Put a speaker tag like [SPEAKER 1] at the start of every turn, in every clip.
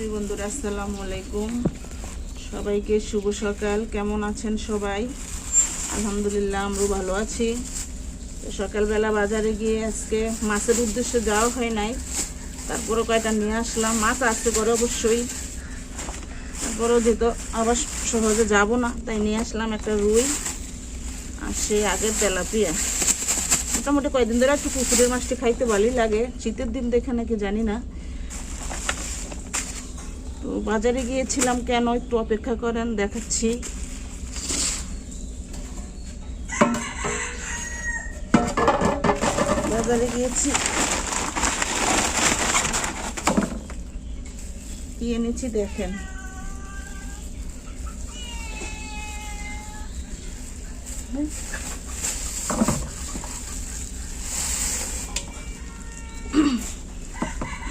[SPEAKER 1] High বন্ধুরা, আসসালামু আলাইকুম। সবাইকে শুভ সকাল। কেমন আছেন সবাই? আলহামদুলিল্লাহ, আমরাও ভালো আছি। তো সকালবেলা বাজারে গিয়ে আজকে মাছের উদ্দেশ্যে যাওয়া হয় নাই, তারপরও কয়টা নিয়ে আসলাম। মাছ আসতে করে অবশ্যই, তারপরেও যেহেতু আবার সহজে যাব না, তাই নিয়ে আসলাম একটা রুই আর সেই আগের তেলাপিয়া। মোটামুটি কয়েকদিন ধরে একটু পুকুরের মাছটি খাইতে ভালোই লাগে। শীতের দিন দেখে নাকি জানি না। তো বাজারে গিয়েছিলাম, কেন একটু অপেক্ষা করেন, দেখাচ্ছি। বাজারে গিয়েছি, কি এনেছি দেখেন।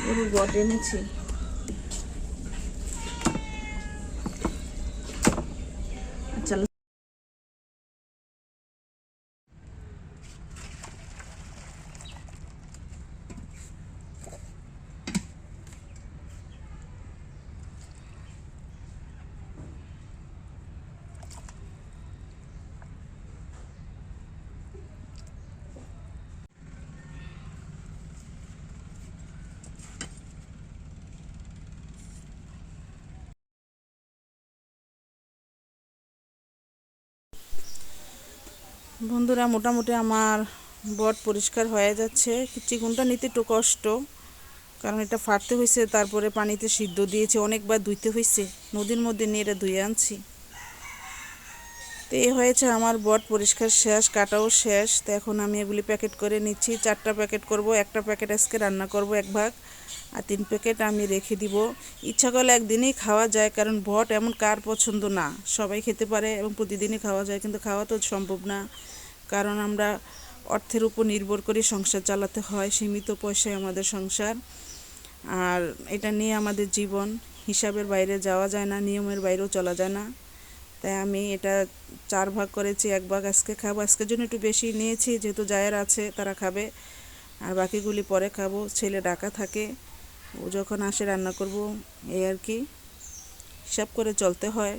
[SPEAKER 1] গরুর বট এনেছি। আচ্ছা, বন্ধুরা, মোটামুটি আমার বট পরিষ্কার হয়ে যাচ্ছে। চিকুনটা নিতে একটু কষ্ট, কারণ এটা ফাটতে হয়েছে, তারপরে পানিতে সিদ্ধ দিয়েছি, অনেকবার ধুইতে হয়েছে, নদীর মধ্যে নিয়ে এটা ধুয়ে আনছি। তো এই হয়েছে আমার বট পরিষ্কার শেষ, কাটাও শেষ। তো এখন আমি এগুলি প্যাকেট করে নিচ্ছি। 4টা প্যাকেট করব, একটা প্যাকেট আজকে রান্না করব 1 ভাগ, আর 3 প্যাকেট আমি রেখে দিব। ইচ্ছা করলে একদিনেই খাওয়া যায়, কারণ বট এমন কার পছন্দ না, সবাই খেতে পারে এবং প্রতিদিনই খাওয়া যায়, কিন্তু খাওয়া তো সম্ভব না, কারণ আমরা অর্থের উপর নির্ভর করে সংসার চালাতে হয়। সীমিত পয়সায় আমাদের সংসার, আর এটা নিয়ে আমাদের জীবন। হিসাবের বাইরে যাওয়া যায় না, নিয়মের বাইরেও চলা যায় না। তাই আমি এটা 4 ভাগ করেছি, 1 ভাগ আজকে খাবো। আজকের জন্য একটু বেশি নিয়েছি, যেহেতু জায়ের আছে, তারা খাবে, আর বাকিগুলি পরে খাবো। ছেলে ডাকা থাকে, ও যখন আসে রান্না করব, এই আর কি। হিসাব করে চলতে হয়।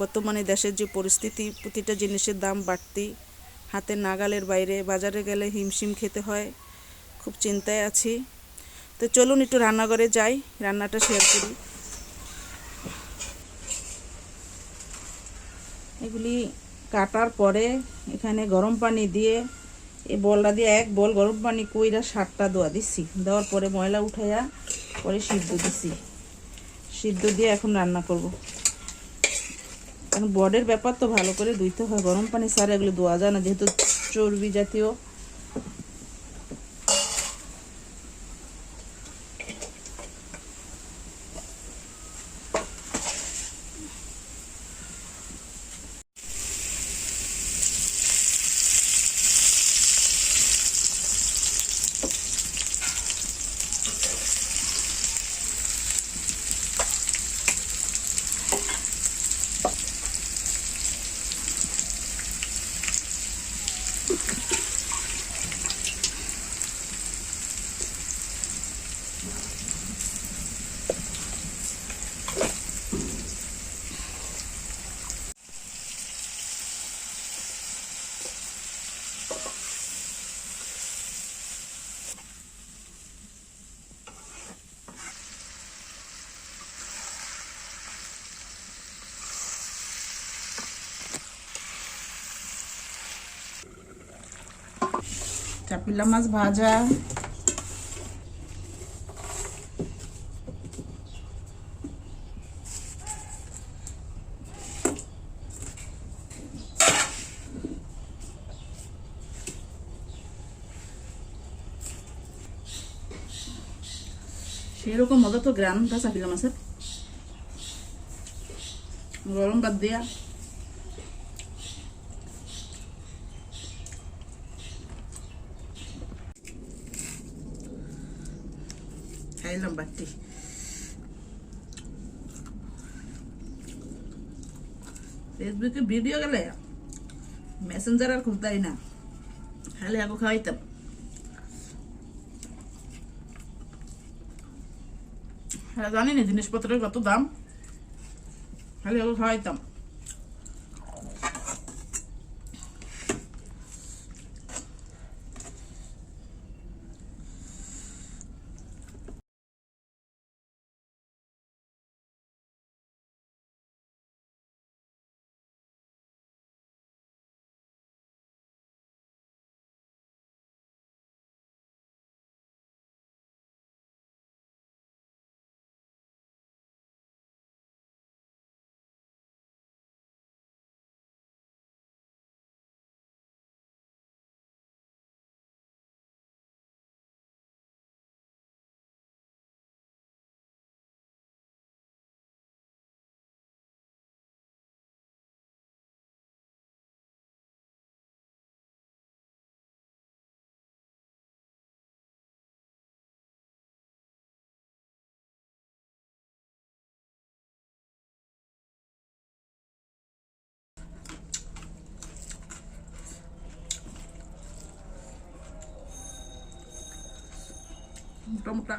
[SPEAKER 1] বর্তমানে দেশের যে পরিস্থিতি, প্রতিটা জিনিসের দাম বাড়তি, হাতের নাগালের বাইরে। বাজারে গেলে হিমশিম খেতে হয়, খুব চিন্তায় আছি। তো চলুন একটু রান্নাঘরে যাই, রান্নাটা শেয়ার করি। এগুলি কাটার পরে এখানে গরম পানি দিয়ে, এই বলটা দিয়ে 1 বল গরম পানি কইরা 7টা দোয়া দিছি। দেওয়ার পরে ময়লা উঠাইয়া পরে সিদ্ধ দিছি। সিদ্ধ দিয়ে এখন রান্না করব, কারণ বডের ব্যাপার তো ভালো করে ধুইতে হয়। গরম পানি ছাড়া এগুলো ধোয়া যায় না, যেহেতু চর্বি জাতীয়। চাপিলা মাছ ভাজা, সেরকম মজা তো গ্রানটা চাপিলা মাছের, গরম ভাত দিয়া। খাইলাম বাটি। ফেসবুকে ভিডিও গেলে মেসেঞ্জার আর খুলতাই না, খালি আগো খাওয়াইতাম। হ্যাঁ, জানি না জিনিসপত্রের কত দাম, খালি ওগুলো খাওয়াইতাম। মোটা মোটা